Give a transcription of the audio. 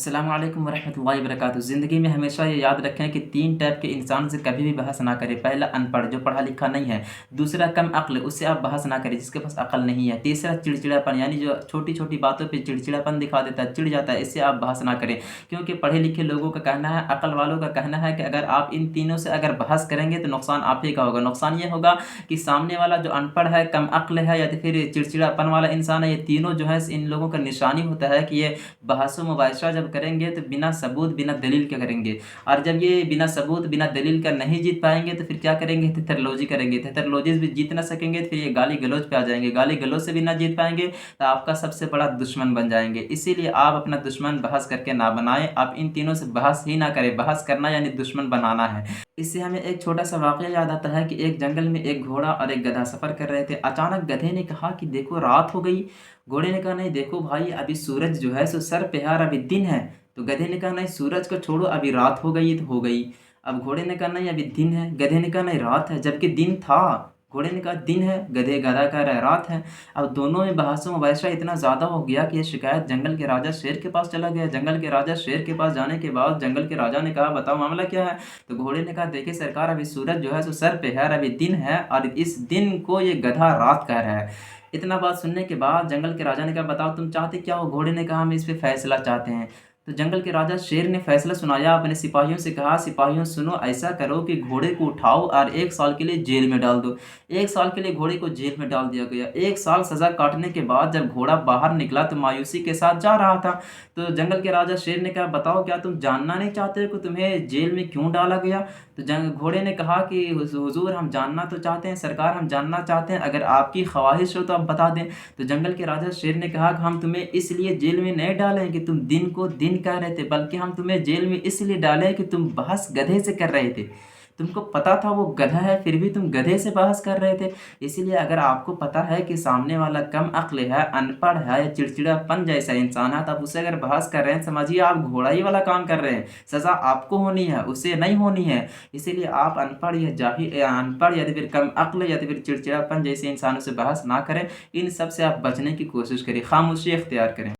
अस्सलाम वालेकुम वरहमतुल्लाहि वबरकातुहू। ज़िंदगी में हमेशा ये याद रखें कि 3 टाइप के इंसान से कभी भी बहस ना करें। पहला अनपढ़, जो पढ़ा लिखा नहीं है। दूसरा कम अक्ल, उससे आप बहस ना करें जिसके पास अक्ल नहीं है। तीसरा चिड़चिड़ापन, यानी जो छोटी-छोटी बातों पे चिड़चिड़ापन दिखा देता है, चिढ़ जाता है, इससे आप बहस ना करें। क्योंकि पढ़े लिखे लोगों का कहना है, अक्ल वालों का कहना है कि अगर आप इन तीनों से अगर बहस करेंगे तो नुकसान आप ही का होगा। नुकसान ये होगा कि सामने वाला जो अनपढ़ है, कम अक्ल है या तो फिर चिड़चिड़ापन वाला इंसान है, ये तीनों जो है इन लोगों का निशानी होता है कि ये बहस व मुबाहिसा जब करेंगे तो बिना सबूत बिना दलील के करेंगे। और जब ये बिना सबूत बिना दलील का नहीं जीत पाएंगे तो फिर क्या करेंगे, थेथरलॉजी करेंगे। थेथरलॉजी भी जीत ना सकेंगे तो फिर ये गाली गलौज पे आ जाएंगे। गाली गलौज से भी ना जीत पाएंगे तो आपका सबसे बड़ा दुश्मन बन जाएंगे। इसीलिए आप अपना दुश्मन बहस करके ना बनाएं। आप इन तीनों से बहस ही ना करें। बहस करना यानी दुश्मन बनाना है। इससे हमें एक छोटा सा वाक़या याद आता है कि एक जंगल में एक घोड़ा और एक गधा सफ़र कर रहे थे। अचानक गधे ने कहा कि देखो रात हो गई। घोड़े ने कहा नहीं देखो भाई, अभी सूरज जो है सो सर पे है और अभी दिन है। तो गधे ने कहा नहीं, सूरज को छोड़ो, अभी रात हो गई तो हो गई। अब घोड़े ने कहा नहीं, अभी दिन है। गधे ने कहा नहीं, रात है, जबकि दिन था। घोड़े ने कहा दिन है, गधा कह रहा है रात है। अब दोनों में बहस मुबाहिसा इतना ज़्यादा हो गया कि ये शिकायत जंगल के राजा शेर के पास चला गया। जंगल के राजा शेर के पास जाने के बाद जंगल के राजा ने कहा बताओ मामला क्या है। तो घोड़े ने कहा देखिए सरकार, अभी सूरज जो है सो सर पे है और अभी दिन है, और इस दिन को ये गधा रात कह रहा है। इतना बात सुनने के बाद जंगल के राजा ने कहा बताओ तुम चाहते क्या हो। घोड़े ने कहा हम इस पे फैसला चाहते हैं। तो जंगल के राजा शेर ने फैसला सुनाया। अपने सिपाहियों से कहा सिपाहियों सुनो, ऐसा करो कि घोड़े को उठाओ और 1 साल के लिए जेल में डाल दो। 1 साल के लिए घोड़े को जेल में डाल दिया गया। 1 साल सज़ा काटने के बाद जब घोड़ा बाहर निकला तो मायूसी के साथ जा रहा था। तो जंगल के राजा शेर ने कहा बताओ क्या तुम जानना नहीं चाहते हो कि तुम्हें जेल में क्यों डाला गया। तो घोड़े ने कहा कि हुजूर हम जानना तो चाहते हैं, सरकार हम जानना चाहते हैं, अगर आपकी ख्वाहिश हो तो आप बता दें। तो जंगल के राजा शेर ने कहा कि हम तुम्हें इसलिए जेल में नहीं डालें कि तुम दिन को दिन कह रहे थे, बल्कि हम तुम्हें जेल में इसलिए डाले कि तुम बहस गधे से कर रहे थे। तुमको पता था वो गधा है, फिर भी तुम गधे से बहस कर रहे थे। इसीलिए अगर आपको पता है कि सामने वाला कम अक्ल है, अनपढ़ है या चिड़चिड़ापन जैसा इंसान है, तब उसे अगर बहस कर रहे हैं समझिए आप घोड़ाई वाला काम कर रहे हैं। सज़ा आपको होनी है, उसे नहीं होनी है। इसीलिए आप अनपढ़ या जाहिल या अनपढ़ या फिर कम अक्ल या फिर चिड़चिड़ापन जैसे इंसानों से बहस ना करें। इन सब से आप बचने की कोशिश करें, खामोशी इख्तियार करें।